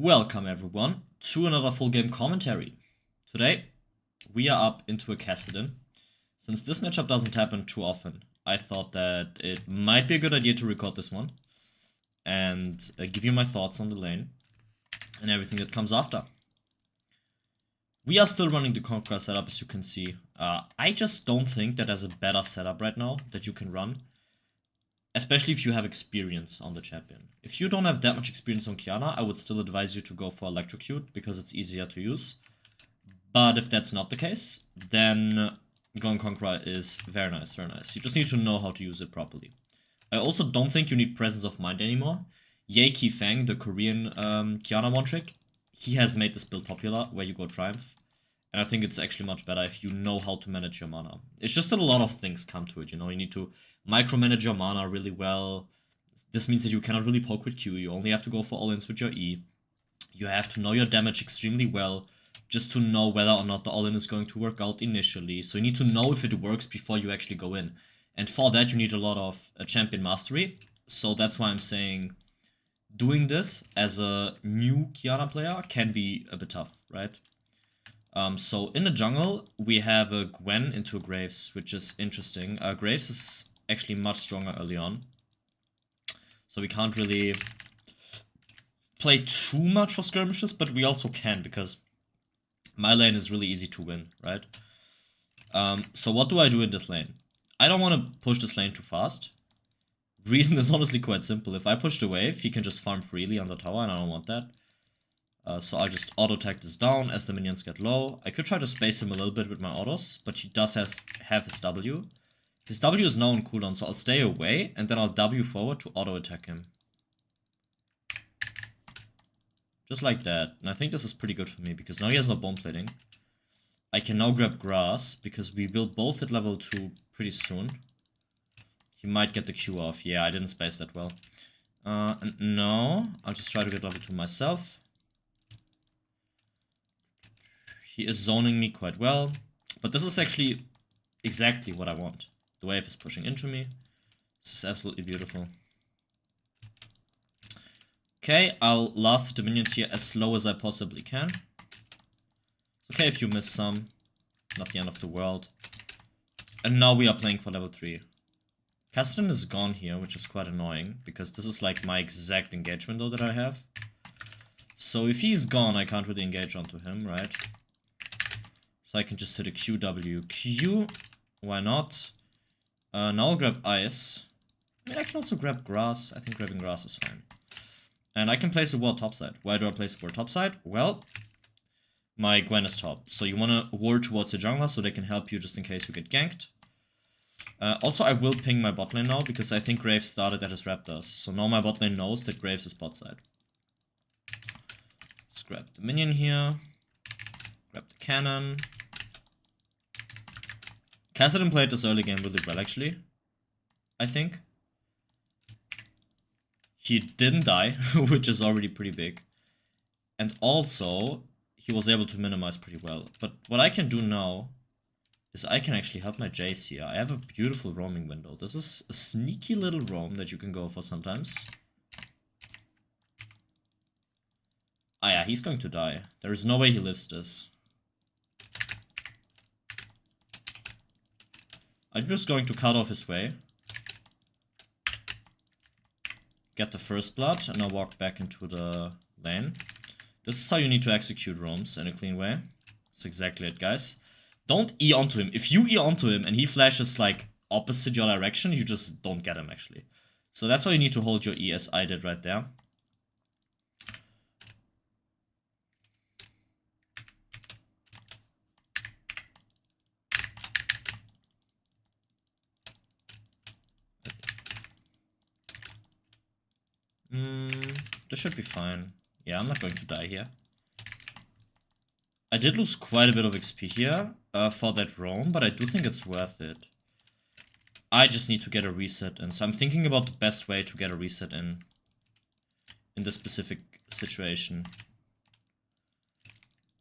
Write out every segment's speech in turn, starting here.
Welcome everyone to another full game commentary. Today we are up into a Kassadin. Since this matchup doesn't happen too often, I thought that it might be a good idea to record this one and give you my thoughts on the lane and everything that comes after. We are still running the Conqueror setup, as you can see. I just don't think that there's a better setup right now that you can run, especially if you have experience on the champion. If you don't have that much experience on Qiyana, I would still advise you to go for Electrocute because it's easier to use. But if that's not the case, then going Conqueror is very nice, very nice. You just need to know how to use it properly. I also don't think you need Presence of Mind anymore. Ye Ki Fang, the Korean Qiyana one trick, he has made this build popular where you go Triumph. And I think it's actually much better if you know how to manage your mana. It's just that a lot of things come to it, you know. You need to micromanage your mana really well. This means that you cannot really poke with Q. You only have to go for all-ins with your E. You have to know your damage extremely well, just to know whether or not the all-in is going to work out initially. So you need to know if it works before you actually go in. And for that, you need a lot of champion mastery. So that's why I'm saying doing this as a new Qiyana player can be a bit tough, right? So in the jungle, we have a Gwen into a Graves, which is interesting. Graves is actually much stronger early on. So we can't really play too much for skirmishes, but we also can, because my lane is really easy to win, right? So what do I do in this lane? I don't want to push this lane too fast. Reason is honestly quite simple. If I push the wave, he can just farm freely on the tower, and I don't want that. So I'll just auto-attack this down as the minions get low. I could try to space him a little bit with my autos, but he does have his W. His W is now on cooldown, so I'll stay away, and then I'll W forward to auto-attack him. Just like that. And I think this is pretty good for me, because now he has no bone plating. I can now grab grass, because we will both hit level 2 pretty soon. He might get the Q off. Yeah, I didn't space that well. And now, I'll just try to get level 2 myself. He is zoning me quite well, but this is actually exactly what I want. The wave is pushing into me. This is absolutely beautiful. Okay, I'll last the minions here as slow as I possibly can. It's okay if you miss some, not the end of the world. And now we are playing for level 3. Kassadin is gone here, which is quite annoying, because this is like my exact engage window that I have. So if he's gone, I can't really engage onto him, right? So I can just hit a QWQ. Why not? Now I'll grab ice. I mean, I can also grab grass. I think grabbing grass is fine. And I can place a ward topside. Why do I place a ward topside? Well, my Gwen is top. So you want to ward towards the jungler so they can help you just in case you get ganked. Also, I will ping my bot lane now because I think Graves started at his Raptors. So now my bot lane knows that Graves is bot side. Let's grab the minion here. Grab the cannon. Kassadin played this early game really well, actually. I think. He didn't die, which is already pretty big. And also, he was able to minimize pretty well. But what I can do now is I can actually help my Jace here. I have a beautiful roaming window. This is a sneaky little roam that you can go for sometimes. Ah yeah, he's going to die. There is no way he lives this. I'm just going to cut off his way. Get the first blood, and I'll walk back into the lane. This is how you need to execute roams in a clean way. That's exactly it, guys. Don't E onto him. If you E onto him and he flashes like opposite your direction, you just don't get him actually. So that's why you need to hold your E as I did right there. This should be fine. Yeah, I'm not going to die here. I did lose quite a bit of XP here for that roam, but I do think it's worth it. I just need to get a reset in. So I'm thinking about the best way to get a reset in this specific situation.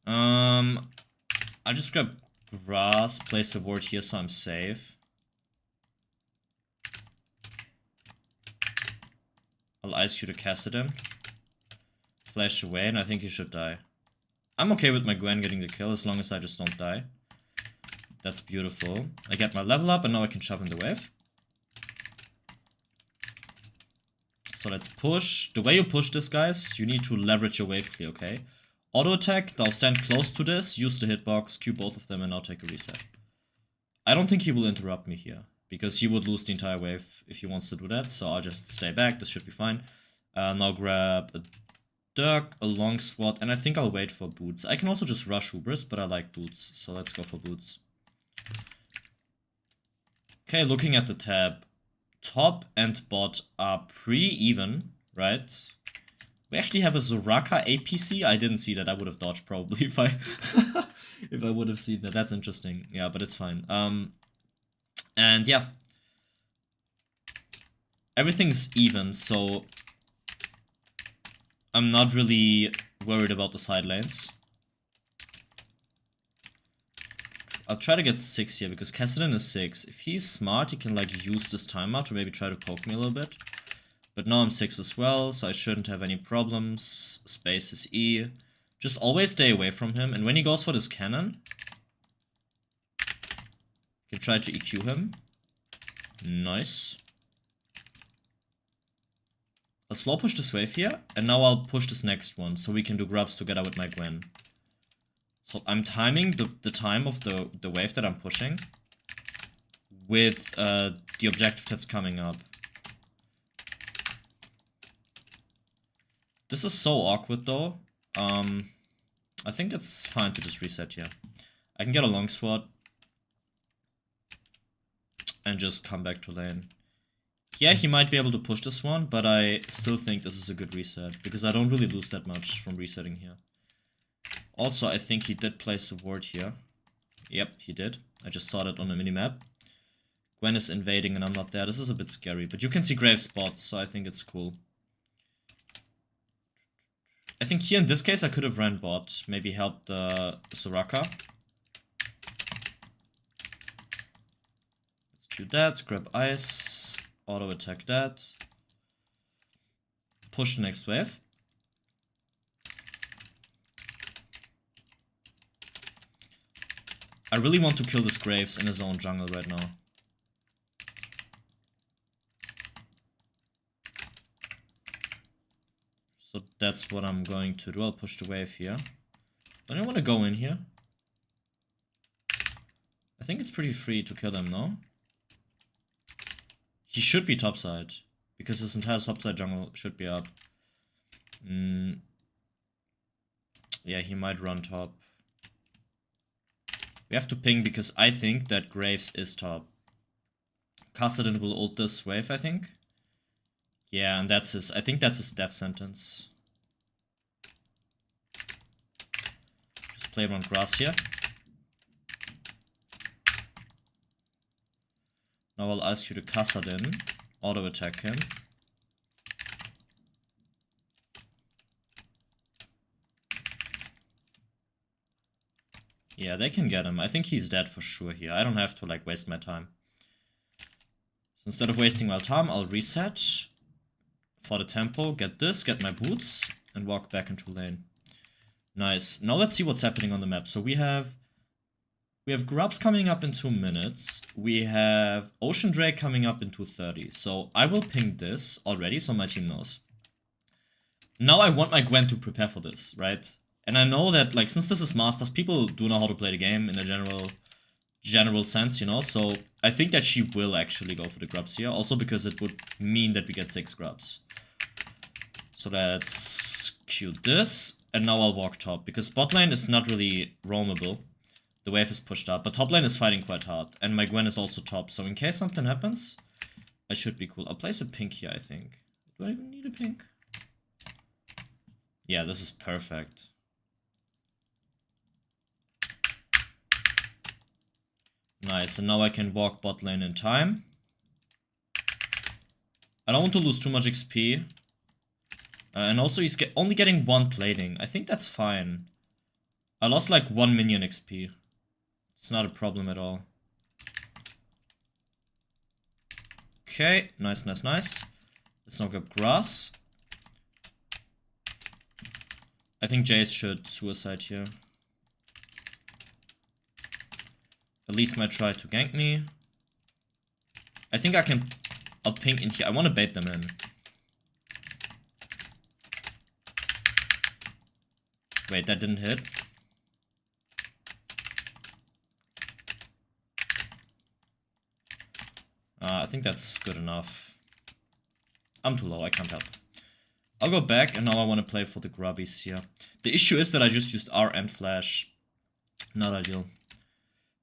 I just grab grass, place a ward here so I'm safe. I'll ice you to Kassadin. flash away, and I think he should die. I'm okay with my Gwen getting the kill as long as I just don't die. That's beautiful. I get my level up, and now I can shove in the wave. So let's push. The way you push this, guys, you need to leverage your wave clear, okay? Auto attack, now stand close to this, use the hitbox, Q both of them, and now take a reset. I don't think he will interrupt me here, because he would lose the entire wave if he wants to do that, so I'll just stay back, this should be fine. Now grab a Dirk, a long sword, and I think I'll wait for boots. I can also just rush Hubris, but I like boots, so let's go for boots. Okay, looking at the tab. Top and bot are pretty even, right? We actually have a Soraka APC. I didn't see that. I would have dodged probably if I if I would have seen that. That's interesting. Yeah, but it's fine. And yeah. Everything's even, so I'm not really worried about the side lanes. I'll try to get 6 here, because Kassadin is 6. If he's smart, he can like use this timeout to maybe try to poke me a little bit. But now I'm 6 as well, so I shouldn't have any problems. Space is E. Just always stay away from him, and when he goes for this cannon, you can try to EQ him. Nice. I'll slow push this wave here, and now I'll push this next one, so we can do grubs together with my Gwen. So I'm timing the time of the wave that I'm pushing with the objective that's coming up. This is so awkward though. I think it's fine to just reset here. I can get a longsword and just come back to lane. Yeah, he might be able to push this one, but I still think this is a good reset, because I don't really lose that much from resetting here. Also, I think he did place a ward here. Yep, he did. I just saw that on the minimap. Gwen is invading and I'm not there. This is a bit scary, but you can see Graves spots, so I think it's cool. I think here in this case I could have ran bot. Maybe helped the Soraka. Let's Q that, grab ice, auto attack that. Push the next wave. I really want to kill this Graves in his own jungle right now. So that's what I'm going to do. I'll push the wave here. Don't you want to go in here? I think it's pretty free to kill him, no? He should be topside, because his entire topside jungle should be up. Yeah, he might run top. We have to ping, because I think that Graves is top. Kassadin will ult this wave, I think. Yeah, and that's his, I think that's his death sentence. Just play him on grass here. Now I'll ask you to Kassadin, auto attack him. Yeah, they can get him. I think he's dead for sure here. I don't have to like waste my time. So instead of wasting my time, I'll reset for the tempo, get this, get my boots, and walk back into lane. Nice. Now let's see what's happening on the map. So we have grubs coming up in 2 minutes. We have Ocean Drake coming up in 2:30. So I will ping this already so my team knows. Now I want my Gwen to prepare for this, right? And I know that, like, since this is Masters, people do know how to play the game in a general sense, you know? So I think that she will actually go for the grubs here. Also because it would mean that we get 6 grubs. So let's queue this. And now I'll walk top, because bot lane is not really roamable. The wave is pushed up, but top lane is fighting quite hard. And my Gwen is also top, so in case something happens, I should be cool. I'll place a pink here, I think. Do I even need a pink? Yeah, this is perfect. Nice, and now I can walk bot lane in time. I don't want to lose too much XP. And also he's only getting 1 plating. I think that's fine. I lost like 1 minion XP. It's not a problem at all. Okay, nice, nice, nice. Let's now grab grass. I think Jace should suicide here. At least might try to gank me. I think I can out-ping in here. I want to bait them in. Wait, that didn't hit. I think that's good enough. I'm too low, I can't help. I'll go back, and now I want to play for the grubbies here. The issue is that I just used R and flash. Not ideal.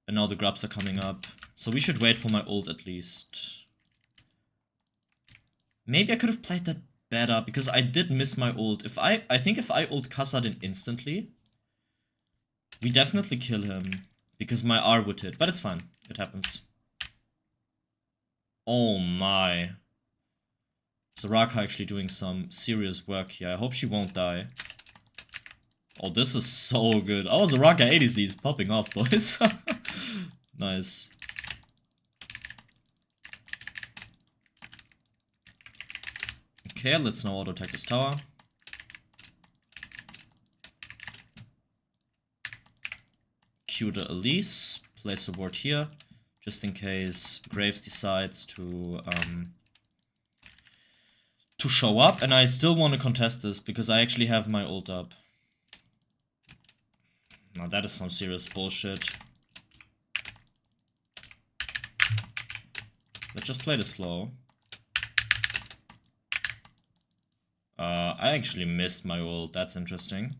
And now the grubs are coming up. So we should wait for my ult at least. Maybe I could have played that better, because I did miss my ult. I think if I ult Kassadin instantly, we definitely kill him. Because my R would hit. But it's fine. It happens. Oh my. Soraka actually doing some serious work here. I hope she won't die. Oh, this is so good. Oh, Soraka ADC is popping off, boys. Nice. Okay, let's now auto-attack this tower. Q the Elise. Place a ward here. Just in case Graves decides to show up, and I still want to contest this because I actually have my ult up. Now that is some serious bullshit. Let's just play this slow. I actually missed my ult, that's interesting.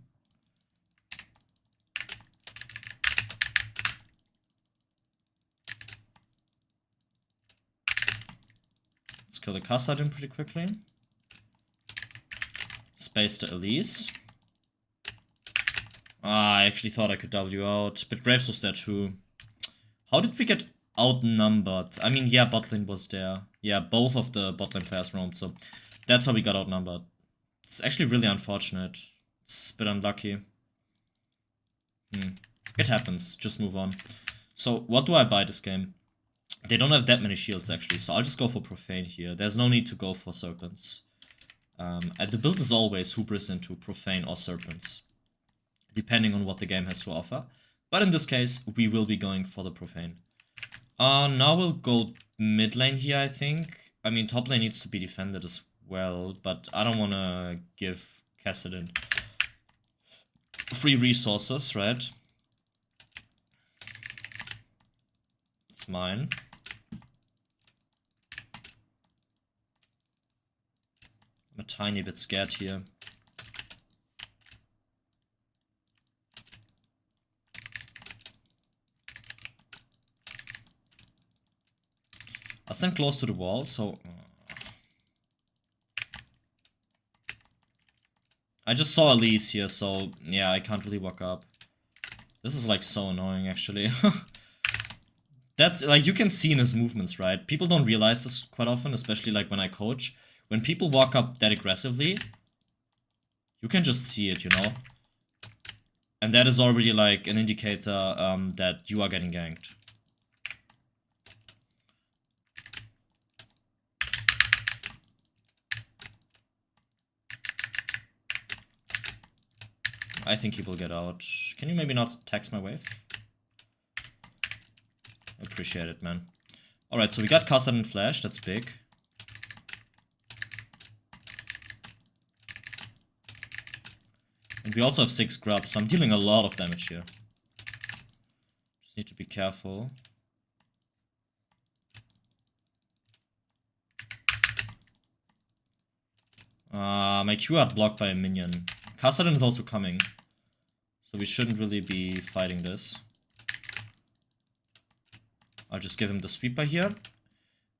Let's kill the Kassadin pretty quickly. Space the Elise. I actually thought I could W out, but Graves was there too. How did we get outnumbered? I mean, yeah, bot lane was there. Yeah, both of the bot lane players roamed, so that's how we got outnumbered. It's actually really unfortunate. It's a bit unlucky. It happens, just move on. So, what do I buy this game? They don't have that many shields actually, so I'll just go for Profane here. There's no need to go for Serpents. The build is always Hubris into Profane or Serpents, depending on what the game has to offer. But in this case, we will be going for the Profane. Now we'll go mid lane here, I think. I mean, top lane needs to be defended as well, but I don't want to give Kassadin free resources, right? It's mine. I'm a tiny bit scared here. I'll stand close to the wall, so... I just saw Elise here, so yeah, I can't really walk up. This is like so annoying, actually. That's, like, you can see in his movements, right? People don't realize this quite often, especially like when I coach. When people walk up that aggressively, you can just see it, you know? And that is already like an indicator that you are getting ganked. I think he will get out. Can you maybe not tax my wave? Appreciate it, man. Alright, so we got Kassadin Flash, that's big. And we also have 6 grubs, so I'm dealing a lot of damage here. Just need to be careful. My Q got blocked by a minion. Kassadin is also coming, so we shouldn't really be fighting this. I'll just give him the sweeper here.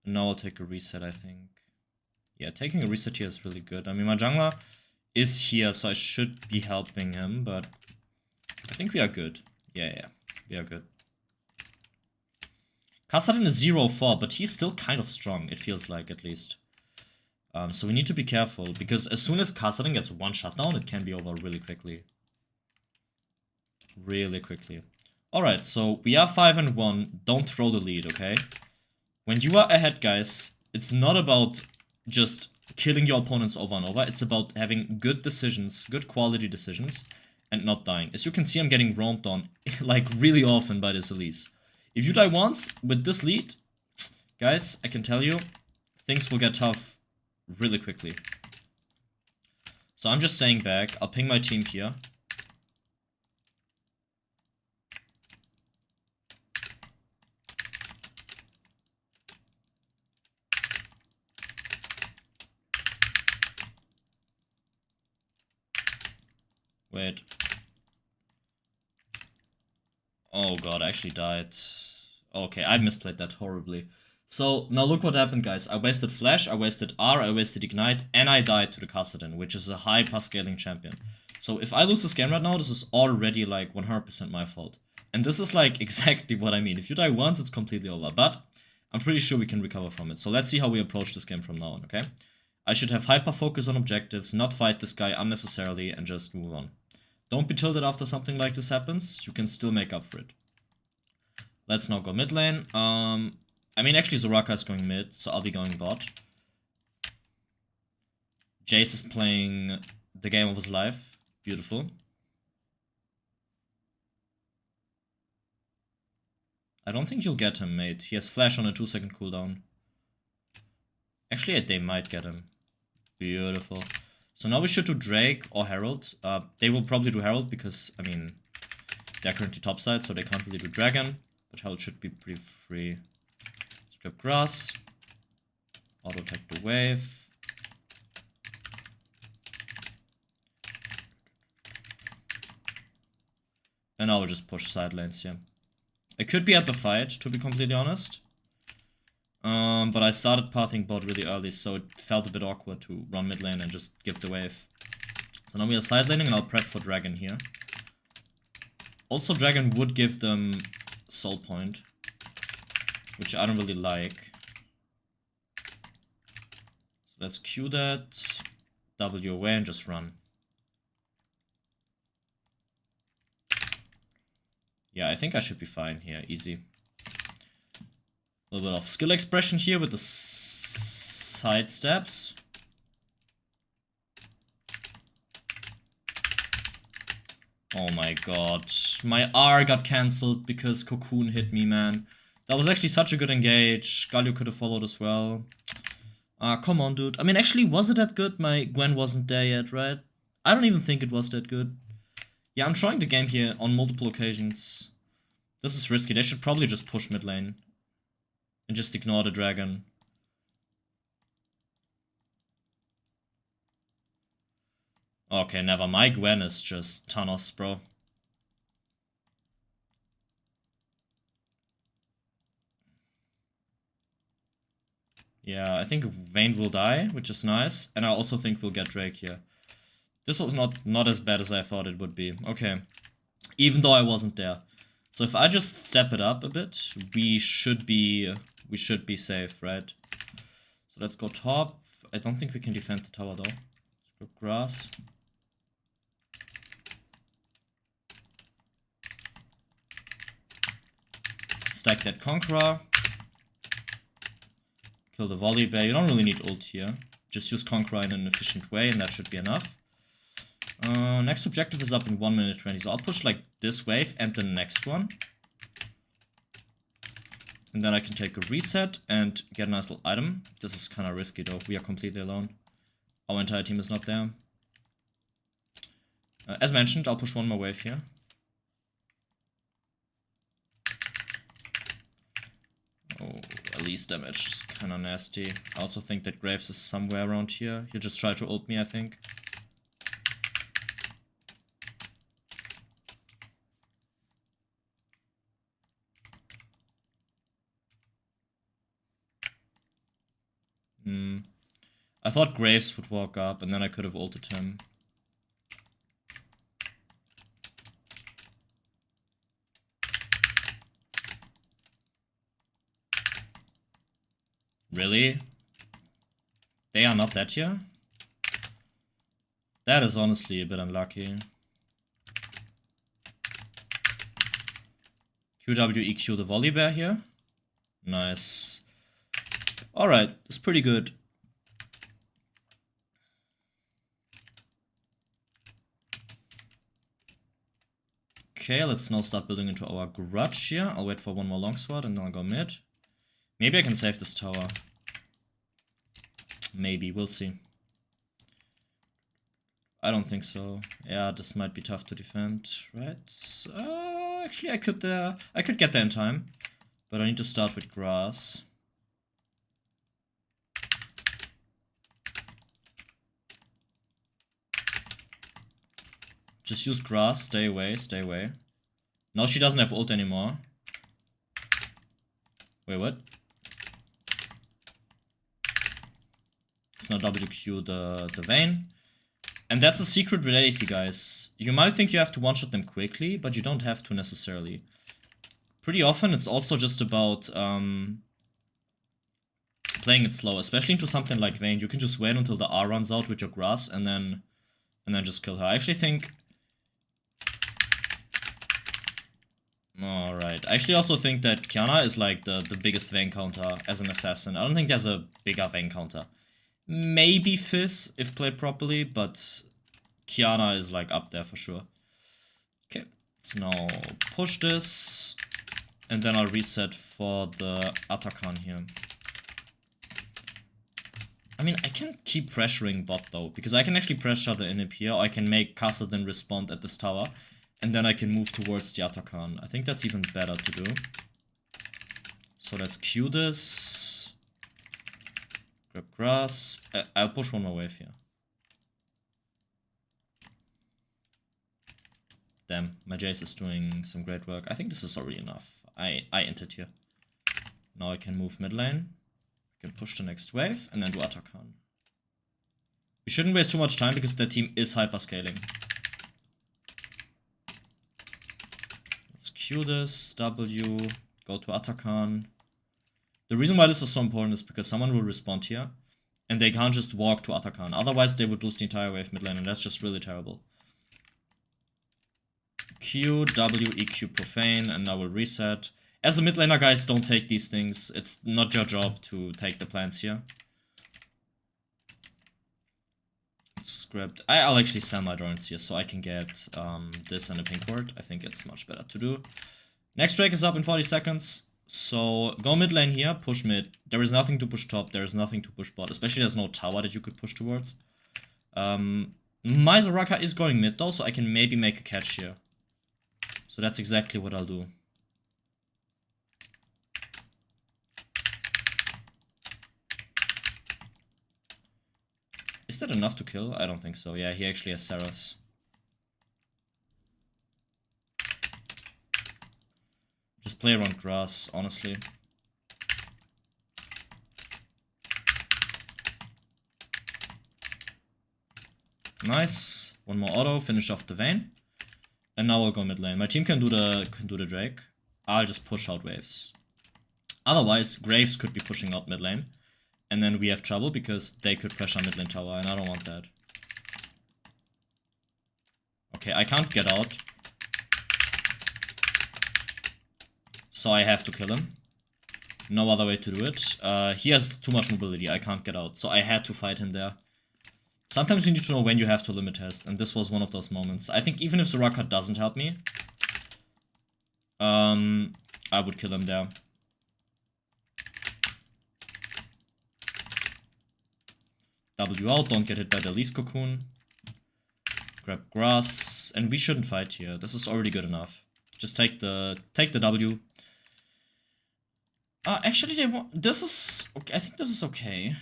And now I'll take a reset, I think. Yeah, taking a reset here is really good. I mean, my jungler is here, so I should be helping him, but I think we are good. Yeah, we are good. Kassadin is 0-4, but he's still kind of strong, it feels like, at least. So we need to be careful, because as soon as Kassadin gets one shutdown, it can be over really quickly. Really quickly. Alright, so we are 5-1. Don't throw the lead, okay? When you are ahead, guys, it's not about just killing your opponents over and over. It's about having good decisions, good quality decisions, and not dying. As you can see, I'm getting roamed on like really often by this Elise. If you die once with this lead, guys, I can tell you, things will get tough really quickly. So I'm just staying back. I'll ping my team here. Wait. Oh god, I actually died. Okay, I misplayed that horribly. So, now look what happened, guys. I wasted Flash, I wasted R, I wasted Ignite, and I died to the Kassadin, which is a high pass scaling champion. So, if I lose this game right now, this is already like 100% my fault. And this is like exactly what I mean. If you die once, it's completely over. But I'm pretty sure we can recover from it. So, let's see how we approach this game from now on, okay? I should have hyper focus on objectives, not fight this guy unnecessarily, and just move on. Don't be tilted after something like this happens. You can still make up for it. Let's now go mid lane. I mean, actually, Zoraka is going mid, so I'll be going bot. Jace is playing the game of his life. Beautiful. I don't think you'll get him, mate. He has flash on a 2-second cooldown. Actually, they might get him. Beautiful. So now we should do Drake or Herald. They will probably do Herald because, I mean, they're currently topside, so they can't really do Dragon. But Herald should be pretty free. Strip Grass. Auto attack the wave. And now we'll just push side lanes here. I could be at the fight, to be completely honest. But I started pathing bot really early, so it felt a bit awkward to run mid lane and just give the wave. So now we are side laning, and I'll prep for Dragon here. Also, Dragon would give them Soul Point, which I don't really like. So let's Q that, W away, and just run. Yeah, I think I should be fine here, easy. A little bit of skill expression here with the side steps. Oh my god. My R got cancelled because Cocoon hit me, man. That was actually such a good engage. Galio could have followed as well. Come on, dude. I mean, actually, was it that good? My Gwen wasn't there yet, right? I don't even think it was that good. Yeah, I'm trying the game here on multiple occasions. This is risky. They should probably just push mid lane. And just ignore the dragon. Okay, never. My Gwen is just Thanos, bro. Yeah, I think Vayne will die, which is nice. And I also think we'll get Drake here. This was not as bad as I thought it would be. Okay. Even though I wasn't there. So if I just step it up a bit, we should be safe, right? So let's go top. I don't think we can defend the tower though. Let's go grass. Stack that Conqueror. Kill the volley bear. You don't really need ult here. Just use Conqueror in an efficient way and that should be enough. Next objective is up in 1 minute 20. So I'll push like this wave and the next one. And then I can take a reset and get a nice little item. This is kind of risky though. We are completely alone. Our entire team is not there. As mentioned, I'll push one more wave here. Oh, Elise damage is kind of nasty. I also think that Graves is somewhere around here. He'll just try to ult me, I think. I thought Graves would walk up and then I could have ulted him. Really? They are not that here? That is honestly a bit unlucky. QWEQ the volley bear here. Nice. Alright, it's pretty good. Okay, let's now start building into our grudge here. I'll wait for one more longsword and then I'll go mid. Maybe I can save this tower. Maybe, we'll see. I don't think so. Yeah, this might be tough to defend, right? Actually, I could get there in time, but I need to start with grass. Just use grass. Stay away. Stay away. Now she doesn't have ult anymore. Wait, what? Let's now WQ the Vayne. And that's a secret with ADC, guys. You might think you have to one-shot them quickly, but you don't have to necessarily. Pretty often, it's also just about playing it slow, especially into something like Vayne. You can just wait until the R runs out with your grass, and then just kill her. I actually think... Alright. I actually also think that Qiyana is like the biggest Vayne counter as an assassin. I don't think there's a bigger Vayne counter. Maybe Fizz, if played properly, but Qiyana is like up there for sure. Okay, let's now push this, and then I'll reset for the Atakan here. I mean, I can keep pressuring bot though, because I can actually pressure the inhib here, or I can make Kassadin respond at this tower, and then I can move towards the Atakan. I think that's even better to do. So let's Q this. Grab grass. I'll push one more wave here. Damn, my Jace is doing some great work. I think this is already enough. I entered here. Now I can move mid lane. I can push the next wave and then do Atakan. We shouldn't waste too much time because their team is hyperscaling. Let's Q this, W, go to Atakan. The reason why this is so important is because someone will respond here, and they can't just walk to Atakan. Otherwise, they would lose the entire wave mid lane, and that's just really terrible. Q, W, EQ, Profane, and now we'll reset. As a mid laner, guys, don't take these things. It's not your job to take the plants here. Script. I'll actually sell my drones here, so I can get this and a pink ward. I think it's much better to do. Next Drake is up in 40 seconds. So, go mid lane here, push mid. There is nothing to push top, there is nothing to push bot. Especially there's no tower that you could push towards. My Soraka is going mid though, so I can maybe make a catch here. So that's exactly what I'll do. Is that enough to kill? I don't think so. Yeah, he actually has Saras. Just play around grass, honestly. Nice. One more auto, finish off the Vayne. And now I'll go mid lane. My team can do the Drake. I'll just push out waves. Otherwise, Graves could be pushing out mid lane. And then we have trouble because they could pressure mid lane tower, and I don't want that. Okay, I can't get out. So I have to kill him. No other way to do it. He has too much mobility, I can't get out. So I had to fight him there. Sometimes you need to know when you have to limit test, and this was one of those moments. I think even if Soraka doesn't help me, I would kill him there. W out, don't get hit by the Elise Cocoon. Grab grass, and we shouldn't fight here. This is already good enough. Just take the W. Actually, they want. This is okay. I think this is okay.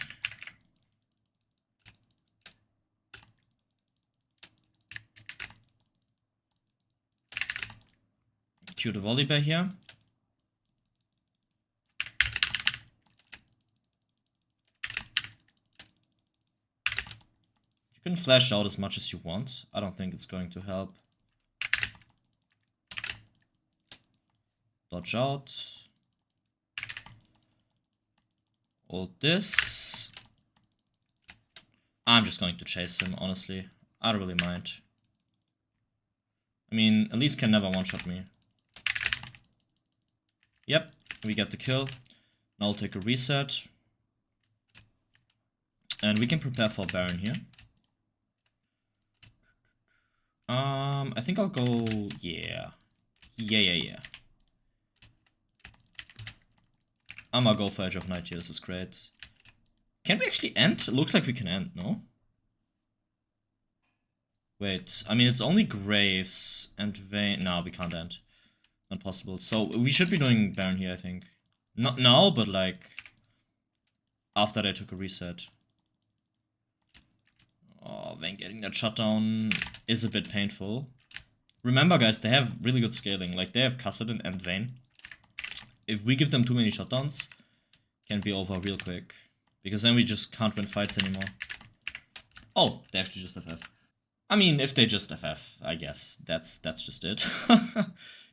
Cue the volley bear here. You can flash out as much as you want. I don't think it's going to help. Dodge out. Ult this. I'm just going to chase him, honestly. I don't really mind. I mean, Elise can never one-shot me. Yep, we get the kill. Now I'll take a reset. And we can prepare for Baron here. I think I'll go, yeah. Yeah. I'ma go for Edge of Night here, this is great. Can we actually end? It looks like we can end, no? Wait, I mean, it's only Graves and Vayne. No, we can't end. Not possible. So we should be doing Baron here, I think. Not now, but like after they took a reset. Oh, Vayne getting that shutdown is a bit painful. Remember, guys, they have really good scaling. Like, they have Kassadin and Vayne. If we give them too many shutdowns, can be over real quick. Because then we just can't win fights anymore. Oh, they actually just FF. I mean, if they just FF, I guess. That's just it.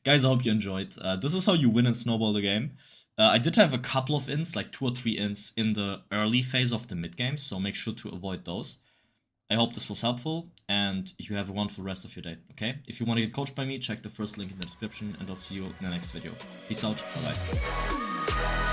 Guys, I hope you enjoyed. This is how you win and snowball the game. I did have a couple of ints, like 2 or 3 ints, in the early phase of the mid-game, so make sure to avoid those. I hope this was helpful, and you have a wonderful rest of your day, okay? If you want to get coached by me, check the first link in the description, and I'll see you in the next video. Peace out, bye-bye.